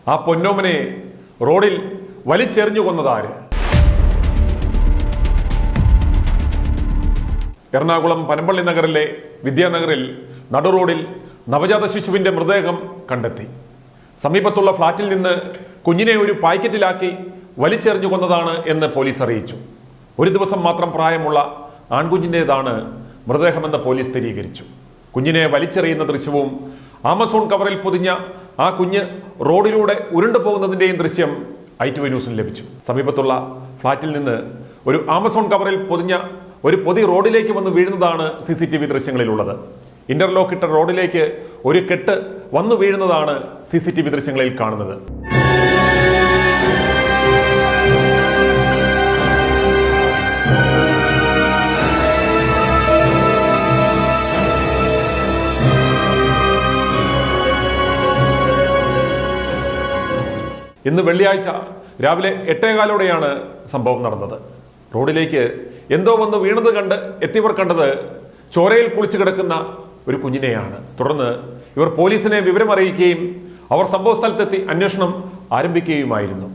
ആ പൊന്നോമനെ റോഡിൽ വലിച്ചെറിഞ്ഞു കൊന്നതാര്? എറണാകുളം പനമ്പള്ളി നഗറിലെ വിദ്യാനഗറിൽ നടുറോഡിൽ നവജാത ശിശുവിന്റെ മൃതദേഹം കണ്ടെത്തി. സമീപത്തുള്ള ഫ്ളാറ്റിൽ നിന്ന് കുഞ്ഞിനെ ഒരു പാക്കറ്റിലാക്കി വലിച്ചെറിഞ്ഞു കൊന്നതാണ് എന്ന് പോലീസ് അറിയിച്ചു. ഒരു ദിവസം മാത്രം പ്രായമുള്ള ആൺകുഞ്ഞിൻ്റെതാണ് മൃതദേഹമെന്ന് പോലീസ് സ്ഥിരീകരിച്ചു. കുഞ്ഞിനെ വലിച്ചെറിയുന്ന ദൃശ്യവും ആമസോൺ കവറിൽ പൊതിഞ്ഞ ആ കുഞ്ഞ് റോഡിലൂടെ ഉരുണ്ടു പോകുന്നതിൻ്റെയും ദൃശ്യം ITV ന്യൂസിന് ലഭിച്ചു. സമീപത്തുള്ള ഫ്ളാറ്റിൽ നിന്ന് ഒരു ആമസോൺ കവറിൽ പൊതിഞ്ഞ ഒരു പൊതി റോഡിലേക്ക് വന്ന് വീഴുന്നതാണ് CCTV ദൃശ്യങ്ങളിലുള്ളത്. ഇന്റർലോക്ക് ഇട്ട റോഡിലേക്ക് ഒരു കെട്ട് വന്നു വീഴുന്നതാണ് CCTV ദൃശ്യങ്ങളിൽ കാണുന്നത്. ഇന്ന് വെള്ളിയാഴ്ച രാവിലെ 8:15 സംഭവം നടന്നത്. റോഡിലേക്ക് എന്തോ വന്ന് വീണത് കണ്ട് എത്തിയവർ കണ്ടത് ചോരയിൽ കുളിച്ചു കിടക്കുന്ന ഒരു കുഞ്ഞിനെയാണ്. തുടർന്ന് ഇവർ പോലീസിനെ വിവരമറിയിക്കുകയും അവർ സംഭവ സ്ഥലത്തെത്തി അന്വേഷണം ആരംഭിക്കുകയുമായിരുന്നു.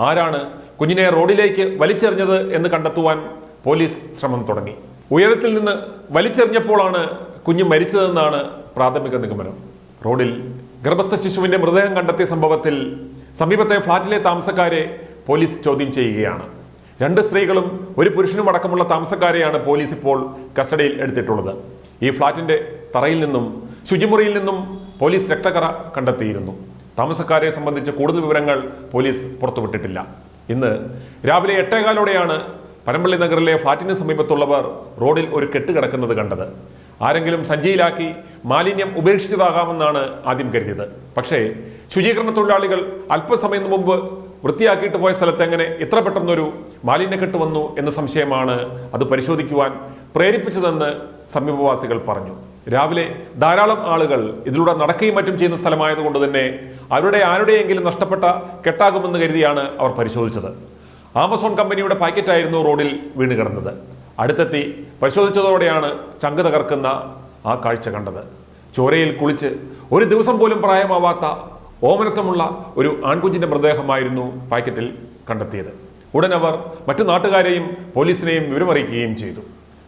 ആരാണ് കുഞ്ഞിനെ റോഡിലേക്ക് വലിച്ചെറിഞ്ഞത് എന്ന് കണ്ടെത്തുവാൻ പോലീസ് ശ്രമം തുടങ്ങി. ഉയരത്തിൽ നിന്ന് വലിച്ചെറിഞ്ഞപ്പോഴാണ് കുഞ്ഞ് മരിച്ചതെന്നാണ് പ്രാഥമിക നിഗമനം. റോഡിൽ ഗർഭസ്ഥ ശിശുവിന്റെ മൃതദേഹം കണ്ടെത്തിയ സംഭവത്തിൽ സമീപത്തെ ഫ്ളാറ്റിലെ താമസക്കാരെ പോലീസ് ചോദ്യം ചെയ്യുകയാണ്. 2 സ്ത്രീകളും ഒരു പുരുഷനും അടക്കമുള്ള താമസക്കാരെയാണ് പോലീസ് ഇപ്പോൾ കസ്റ്റഡിയിൽ എടുത്തിട്ടുള്ളത്. ഈ ഫ്ളാറ്റിന്റെ തറയിൽ നിന്നും ശുചിമുറിയിൽ നിന്നും പോലീസ് രക്തക്കറ കണ്ടെത്തിയിരുന്നു. താമസക്കാരെ സംബന്ധിച്ച് കൂടുതൽ വിവരങ്ങൾ പോലീസ് പുറത്തുവിട്ടിട്ടില്ല. ഇന്ന് രാവിലെ 8:15 പനമ്പള്ളി നഗറിലെ ഫ്ളാറ്റിന് സമീപത്തുള്ളവർ റോഡിൽ ഒരു കെട്ട് കിടക്കുന്നത് കണ്ടത്. ആരെങ്കിലും സഞ്ചിയിലാക്കി മാലിന്യം ഉപേക്ഷിച്ചതാകാമെന്നാണ് ആദ്യം കരുതിയത്. പക്ഷേ ശുചീകരണ തൊഴിലാളികൾ അല്പസമയം മുമ്പ് വൃത്തിയാക്കിയിട്ട് പോയ സ്ഥലത്ത് എങ്ങനെ ഇത്ര പെട്ടെന്നൊരു മാലിന്യക്കെട്ട് വന്നു എന്ന സംശയമാണ് അത് പരിശോധിക്കുവാൻ പ്രേരിപ്പിച്ചതെന്ന് സമീപവാസികൾ പറഞ്ഞു. രാവിലെ ധാരാളം ആളുകൾ ഇതിലൂടെ നടക്കുകയും മറ്റും ചെയ്യുന്ന സ്ഥലമായതുകൊണ്ട് തന്നെ ആരുടെയെങ്കിലും നഷ്ടപ്പെട്ട കെട്ടാകുമെന്ന് കരുതിയാണ് അവർ പരിശോധിച്ചത്. ആമസോൺ കമ്പനിയുടെ പാക്കറ്റായിരുന്നു റോഡിൽ വീണ് കിടന്നത്. അടുത്തെത്തി പരിശോധിച്ചതോടെയാണ് ചങ്ക് തകർക്കുന്ന ആ കാഴ്ച കണ്ടത്. ചോരയിൽ കുളിച്ച് ഒരു ദിവസം പോലും പ്രായമാവാത്ത ഓമനത്വമുള്ള ഒരു ആൺകുഞ്ഞിന്റെ മൃതദേഹമായിരുന്നു പാക്കറ്റിൽ കണ്ടെത്തിയത്. ഉടൻ അവർ മറ്റു നാട്ടുകാരെയും പോലീസിനെയും വിവരമറിയിക്കുകയും ചെയ്തു.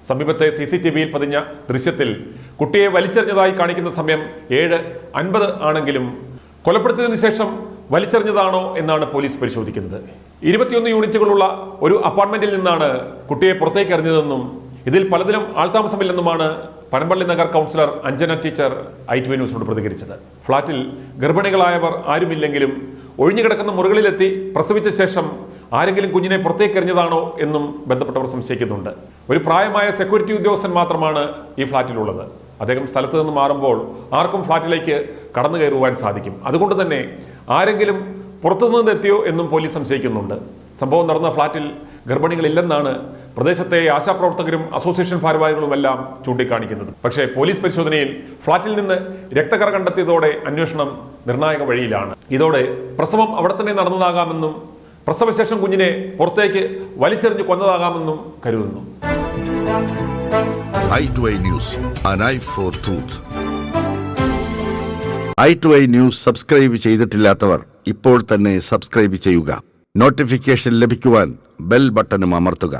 സമീപത്തെ CCTVയിൽ പതിഞ്ഞ ദൃശ്യത്തിൽ കുട്ടിയെ വലിച്ചെറിഞ്ഞതായി കാണിക്കുന്ന സമയം 7:50 ആണെങ്കിലും കൊലപ്പെടുത്തിയതിനു ശേഷം വലിച്ചെറിഞ്ഞതാണോ എന്നാണ് പോലീസ് പരിശോധിക്കുന്നത്. 21 യൂണിറ്റുകളുള്ള ഒരു അപ്പാർട്ട്മെന്റിൽ നിന്നാണ് കുട്ടിയെ പുറത്തേക്ക് എറിഞ്ഞതെന്നും ഇതിൽ പലതിലും ആൾതാമസമില്ലെന്നുമാണ് Panampilly Nagar councillor Anjana teacher ITV ന്യൂസിനോട് പ്രതികരിച്ചത്. ഫ്ളാറ്റിൽ ഗർഭിണികളായവർ ആരുമില്ലെങ്കിലും ഒഴിഞ്ഞുകിടക്കുന്ന മുറികളിലെത്തി പ്രസവിച്ച ശേഷം ആരെങ്കിലും കുഞ്ഞിനെ പുറത്തേക്ക് എറിഞ്ഞതാണോ എന്നും ബന്ധപ്പെട്ടവർ സംശയിക്കുന്നുണ്ട്. ഒരു പ്രായമായ സെക്യൂരിറ്റി ഉദ്യോഗസ്ഥൻ മാത്രമാണ് ഈ ഫ്ളാറ്റിലുള്ളത്. അദ്ദേഹം സ്ഥലത്ത് നിന്ന് മാറുമ്പോൾ ആർക്കും ഫ്ളാറ്റിലേക്ക് കടന്നു കയറുവാൻ സാധിക്കും. അതുകൊണ്ട് തന്നെ ആരെങ്കിലും പുറത്തുനിന്ന് എത്തിയോ എന്നും പോലീസ് സംശയിക്കുന്നുണ്ട്. സംഭവം നടന്ന ഫ്ളാറ്റിൽ ഗർഭിണികളില്ലെന്നാണ് പ്രദേശത്തെ ആശാപ്രവർത്തകരും അസോസിയേഷൻ ഭാരവാഹികളുമെല്ലാം ചൂണ്ടിക്കാണിക്കുന്നത്. പക്ഷേ പോലീസ് പരിശോധനയിൽ ഫ്ളാറ്റിൽ നിന്ന് രക്തക്കറ കണ്ടെത്തിയതോടെ അന്വേഷണം നിർണായക വഴിയിലാണ്. ഇതോടെ പ്രസവം അവിടെ തന്നെ നടന്നതാകാമെന്നും പ്രസവശേഷം കുഞ്ഞിനെ പുറത്തേക്ക് വലിച്ചെറിഞ്ഞു കൊന്നതാകാമെന്നും കരുതുന്നു. i2i News, an eye for truth. i2i News subscribe ചെയ്തിട്ടില്ലാത്തവർ ഇപ്പോൾ തന്നെ സബ്സ്ക്രൈബ് ചെയ്യുക. നോട്ടിഫിക്കേഷൻ ലഭിക്കുവാൻ ബെൽ ബട്ടണും അമർത്തുക.